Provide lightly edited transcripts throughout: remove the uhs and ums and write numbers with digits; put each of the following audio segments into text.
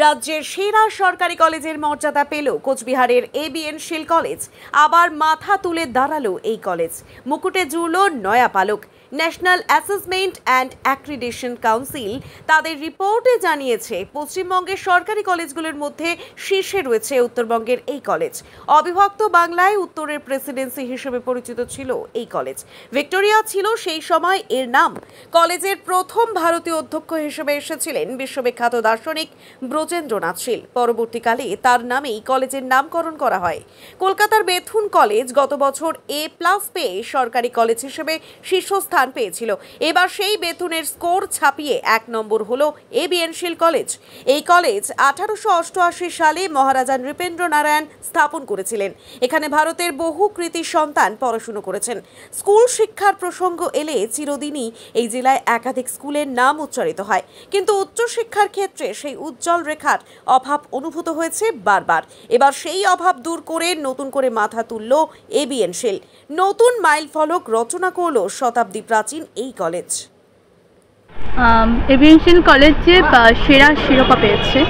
রাজ্যের সেরা সরকারি কলেজের মর্যাদা পেল কোচবিহারের এবিএন শীল কলেজ। আবার মাথা তুলে দাঁড়ালো এই কলেজ, মুকুটে জুড়ল নয়া পালক। National assessment and accreditation council তাদের রিপোর্টে জানিয়েছে পশ্চিমবঙ্গের সরকারি কলেজগুলোর মধ্যে শীর্ষে রয়েছে উত্তরবঙ্গের এই কলেজ। অবিভক্ত বাংলায় উত্তরের প্রেসিডেন্সি হিসেবে পরিচিত ছিল এই কলেজ। ভিক্টোরিয়া ছিল সেই সময় এর নাম। কলেজের প্রথম ভারতীয় অধ্যক্ষ হিসেবে এসেছিলেন বিশ্ববিখ্যাত দার্শনিক ব্রজেন্দ্রনাথ শীল। পরবর্তীকালে তার নামেই কলেজের নামকরণ করা হয়। কলকাতার বেথুন কলেজ গত বছর A+ পেয়ে সরকারি কলেজ হিসেবে শীর্ষস্থান পেয়েছিল। এবার সেই বেথুনের স্কোর ছাপিয়ে 1 নম্বর হলো এবিএন শীল কলেজ। এই কলেজ 1888 সালে মহারাজা নৃপেন্দ্রনারায়ণ স্থাপন করেছিলেন। এখানে ভারতের বহু কৃতি সন্তান পড়াশুনো করেছেন। স্কুল শিক্ষার প্রসঙ্গ এলে চিরদিনই এই জেলায় একাধিক স্কুলের নাম উচ্চারিত হয়, কিন্তু উচ্চশিক্ষার ক্ষেত্রে সেই উজ্জ্বল রেখার অভাব অনুভূত হয়েছে বারবার। এবার সেই অভাব দূর করে নতুন করে মাথা তুলল এবিএন শীল। নতুন মাইল ফলক রচনা করল শতাব্দী প্রাচীন এই কলেজ। এবিএন শীল কলেজ যে সেরা শিরোপা পেয়েছে,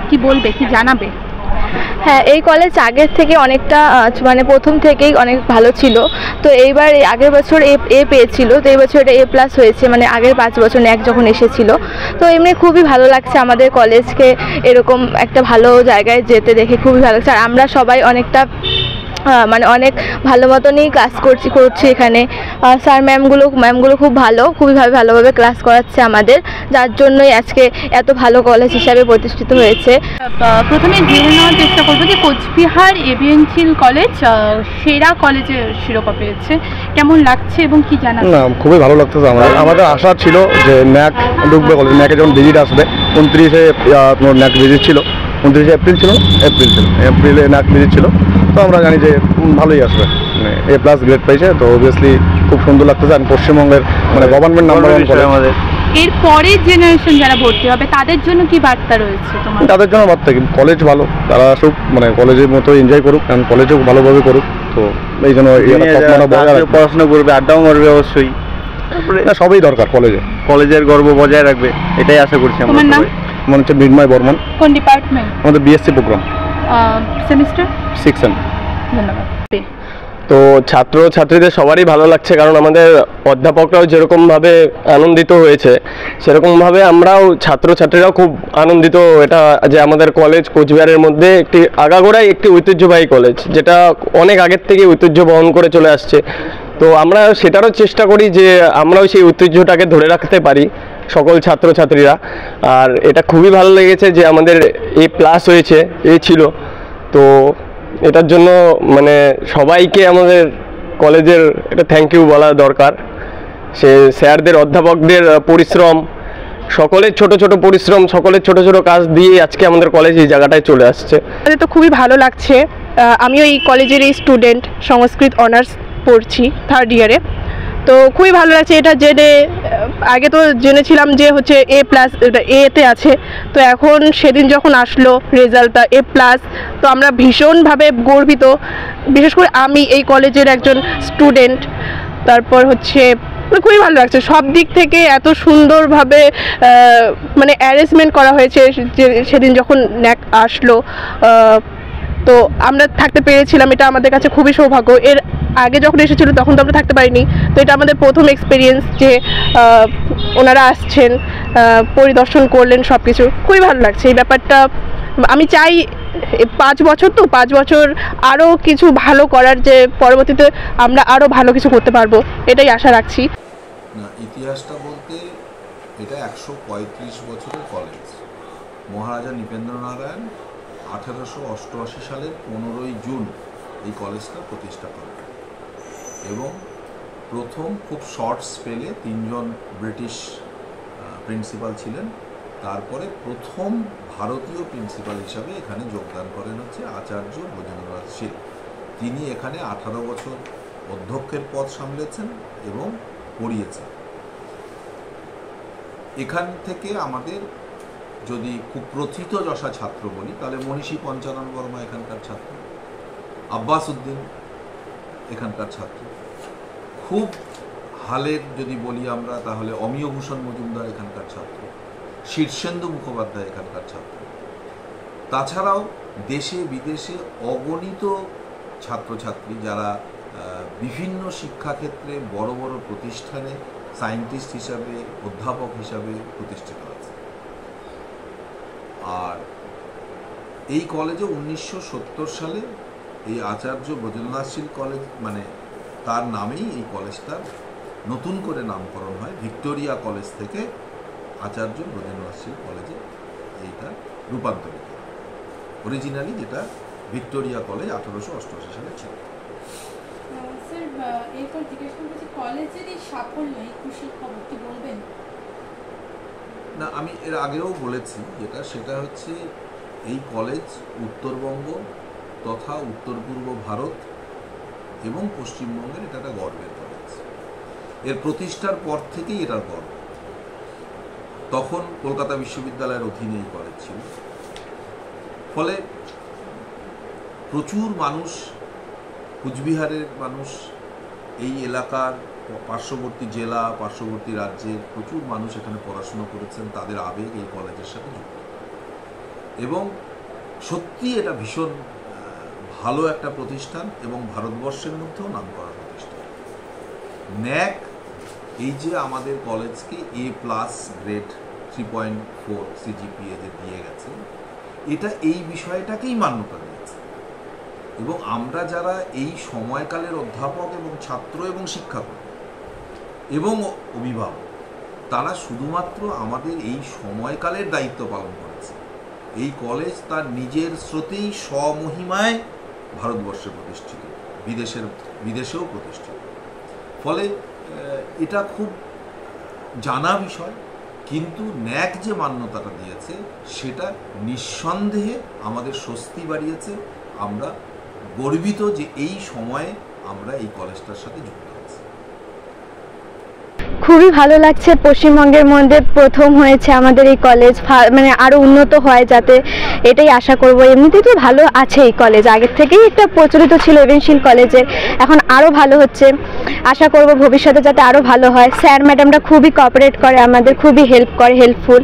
কি বলবে, কি জানাবে? হ্যাঁ, এই কলেজ আগের থেকে অনেকটা মানে প্রথম থেকেই অনেক ভালো ছিল। তো এইবার আগের বছর এ পেয়েছিল, তো এই বছর এটা A+ হয়েছে, মানে আগের 5 বছর ন্যাক যখন এসেছিল। তো এমনি খুবই ভালো লাগছে আমাদের কলেজকে এরকম একটা ভালো জায়গায় যেতে দেখে, খুবই ভালো লাগছে। আর আমরা সবাই অনেকটা মানে অনেক ভালো মতনই ক্লাস করছি এখানে। স্যার ম্যামগুলো খুবই ভালোভাবে ক্লাস করাচ্ছে আমাদের, যার জন্যই আজকে এত ভালো কলেজ হিসাবে প্রতিষ্ঠিত হয়েছে। প্রথমে জেনে নেওয়ার চেষ্টা করবো যে কোচবিহার এবিএন শীল কলেজ সেরা কলেজের শিরোপা পেয়েছে, কেমন লাগছে এবং কি জানা? না, খুবই ভালো লাগতেছে। আমাদের আশা ছিল যে ন্যাক ঢুকবে কলেজ, ন্যাকে যখন ভিজিট আসবে 29-এ তোমার ন্যাক ভিজিট ছিল, 29 এপ্রিল ছিল, এপ্রিলে ন্যাক ভিজিট ছিল। তো আমরা জানি যে ভালোই আসবে, মানে A+ গ্রেড পেয়েছে, তো অবভিয়াসলি খুব সুন্দর লাগতেছে। আর পশ্চিমবঙ্গের মানে গভর্নমেন্ট নাম্বার 1 কলেজ আমাদের। এর পরের জেনারেশন যারা ভর্তি হবে তাদের জন্য কি বার্তা রয়েছে তোমার? তাদের জন্য বার্তা কি, কলেজ ভালো, তারা আসুক, মানে কলেজের মতো এনজয় করুক, কারণ কলেজও ভালোভাবে করুক। তো এই জন্য পড়াশোনা করবে, আড্ডাও মারবে অবশ্যই, সবই দরকার কলেজের গর্ব বজায় রাখবে, এটাই আশা করছি আমরা সবাই। আমার হচ্ছে মৃন্ময় বর্মন। কোন ডিপার্টমেন্ট? আমাদের বিএসসি প্রোগ্রাম, সেমিস্টার 6 সেম। ধন্যবাদ। তো ছাত্রছাত্রীদের সবারই ভালো লাগছে, কারণ আমাদের অধ্যাপকরাও যেরকমভাবে আনন্দিত হয়েছে সেরকমভাবে আমরাও ছাত্রছাত্রীরাও খুব আনন্দিত। এটা যে আমাদের কলেজ কোচবিহারের মধ্যে একটি আগাগোড়াই একটি ঐতিহ্যবাহী কলেজ, যেটা অনেক আগের থেকে ঐতিহ্য বহন করে চলে আসছে। তো আমরা সেটারও চেষ্টা করি যে আমরাও সেই ঐতিহ্যটাকে ধরে রাখতে পারি সকল ছাত্রছাত্রীরা। আর এটা খুবই ভালো লেগেছে যে আমাদের A+ হয়েছে, ছিল। তো এটার জন্য মানে সবাইকে আমাদের কলেজের একটা থ্যাংক ইউ বলা দরকার। সে স্যারদের, অধ্যাপকদের পরিশ্রম, সকলের ছোট ছোট পরিশ্রম, সকলের ছোট ছোট কাজ দিয়ে আজকে আমাদের কলেজ এই জায়গাটায় চলে আসছে। আমাদের তো খুবই ভালো লাগছে। আমিও এই কলেজের স্টুডেন্ট, সংস্কৃত অনার্স পড়ছি 3rd ইয়ারে। তো খুবই ভালো লাগছে এটা জেনে। আগে তো জেনেছিলাম যে হচ্ছে A+, এতে আছে, তো এখন সেদিন যখন আসলো রেজাল্টটা A+, তো আমরা ভীষণভাবে গর্বিত। বিশেষ করে আমি এই কলেজের একজন স্টুডেন্ট। তারপর হচ্ছে খুবই ভালো লাগছে, সব দিক থেকে এত সুন্দরভাবে মানে অ্যারেঞ্জমেন্ট করা হয়েছে যে সেদিন যখন ন্যাক আসলো। তো আমরা থাকতে পেরেছিলাম, এটা আমাদের কাছে খুবই সৌভাগ্য। এর আগে যখন এসেছিল তখন তো আমরা থাকতে পারিনি, তো এটা আমাদের প্রথম এক্সপিরিয়েন্স যে ওনারা আসছেন, পরিদর্শন করলেন, সব কিছু খুবই ভালো লাগছে এই ব্যাপারটা। আমি চাই 5 বছর আরও কিছু ভালো করার, যে পরবর্তীতে আমরা আরও ভালো কিছু করতে পারবো, এটাই আশা রাখছি। না, ইতিহাসটা বলতে এটা 135 বছরের কলেজ। মহারাজা নৃপেন্দ্রনারায়ণ 1888 সালের 15ই জুন এই কলেজটা প্রতিষ্ঠা করেন, এবং প্রথম খুব শর্ট স্পেলে 3 জন ব্রিটিশ প্রিন্সিপাল ছিলেন। তারপরে প্রথম ভারতীয় প্রিন্সিপাল হিসাবে এখানে যোগদান করেন হচ্ছে আচার্য ব্রজেন্দ্রনাথ শীল। তিনি এখানে 18 বছর অধ্যক্ষের পদ সামলেছেন এবং পড়িয়েছেন। এখান থেকে আমাদের যদি খুব প্রথিতযশা ছাত্র বলি তাহলে মনীষী পঞ্চানন বর্মা এখানকার ছাত্র, আব্বাস উদ্দিন এখানকার ছাত্র, খুব হালের যদি বলি আমরা তাহলে অমিয় ভূষণ মজুমদার এখানকার ছাত্র, শীর্ষেন্দু মুখোপাধ্যায় এখানকার ছাত্র। তাছাড়াও দেশে বিদেশে অগণিত ছাত্রছাত্রী যারা বিভিন্ন শিক্ষাক্ষেত্রে বড় বড় প্রতিষ্ঠানে সায়েন্টিস্ট হিসাবে, অধ্যাপক হিসাবে প্রতিষ্ঠিত আছে। আর এই কলেজে 1970 সালে এই আচার্য ব্রজেন্দ্রনাথ শীল কলেজ, মানে তার নামেই এই কলেজটার নতুন করে নামকরণ হয়। ভিক্টোরিয়া কলেজ থেকে আচার্য ব্রজেন্দ্রনাথ শীল কলেজে এইটা রূপান্তরিত। অরিজিনালি যেটা ভিক্টোরিয়া কলেজ 1888 সালে ছিল। স্যার, এরপর জিজ্ঞেস করবো যে কলেজের এই সাফল্য, এই খুশির খবর কি বলবেন? না, আমি এর আগেও বলেছি সেটা হচ্ছে এই কলেজ উত্তরবঙ্গ তথা উত্তর পূর্ব ভারত এবং পশ্চিমবঙ্গের এটা একটা গর্বের কলেজ। এর প্রতিষ্ঠার পর থেকেই এটার গর্ব। তখন কলকাতা বিশ্ববিদ্যালয়ের অধীনে এই কলেজ ছিল, ফলে প্রচুর মানুষ, কুচবিহারের মানুষ, এই এলাকার পার্শ্ববর্তী জেলা, পার্শ্ববর্তী রাজ্যের প্রচুর মানুষ এখানে পড়াশোনা করেছেন। তাদের আবেগ এই কলেজের সাথে যুক্ত এবং সত্যি এটা ভীষণ ভালো একটা প্রতিষ্ঠান এবং ভারতবর্ষের মধ্যেও নামকরা প্রতিষ্ঠান। ন্যাক এই যে আমাদের কলেজকে A+ গ্রেড 3.4 CGPA যে দিয়ে গেছে, এটা এই বিষয়টাকেই মান্যতা দিয়েছে। এবং আমরা যারা এই সময়কালের অধ্যাপক এবং ছাত্র এবং শিক্ষাকর্মী এবং অভিভাবক, তারা শুধুমাত্র আমাদের এই সময়কালের দায়িত্ব পালন করেছে। এই কলেজ তার নিজের স্রোতেই স্বমহিমায় ভারতবর্ষে প্রতিষ্ঠিত, বিদেশেও প্রতিষ্ঠিত। ফলে এটা খুব জানা বিষয়, কিন্তু ন্যাক যে মান্যতাটা দিয়েছে সেটা নিঃসন্দেহে আমাদের স্বস্তি বাড়িয়েছে। আমরা গর্বিত যে এই সময়ে আমরা এই কলেজটার সাথে যুক্ত আছি। খুবই ভালো লাগছে, পশ্চিমবঙ্গের মধ্যে প্রথম হয়েছে আমাদের এই কলেজ, মানে আরও উন্নত হয় যাতে, এটাই আশা করব। এমনিতেই তো ভালো আছে এই কলেজ, আগের থেকেই একটা প্রচলিত ছিল এভেনশিল কলেজের, এখন আরও ভালো হচ্ছে। আশা করব ভবিষ্যতে যাতে আরও ভালো হয়। স্যার ম্যাডামরা খুবই কোঅপারেট করে আমাদের, খুবই হেল্পফুল।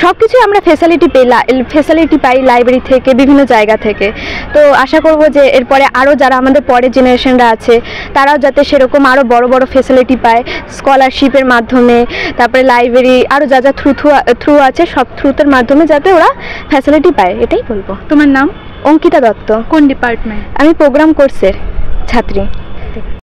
সব কিছুই আমরা ফেসিলিটি পাই লাইব্রেরি থেকে, বিভিন্ন জায়গা থেকে। তো আশা করব যে এরপরে আরও যারা আমাদের পরের জেনারেশনরা আছে তারাও যাতে সেরকম আরও বড় বড় ফেসিলিটি পায়, স্কলারশিপের মাধ্যমে, তারপরে লাইব্রেরি আরও যা যা থ্রু আছে সব থ্রুতের মাধ্যমে যাতে ওরা ফ্যাসিলিটি পায়, এটাই বলবো। তোমার নাম? অঙ্কিতা দত্ত। কোন ডিপার্টমেন্ট? আমি প্রোগ্রাম কোর্সের ছাত্রী।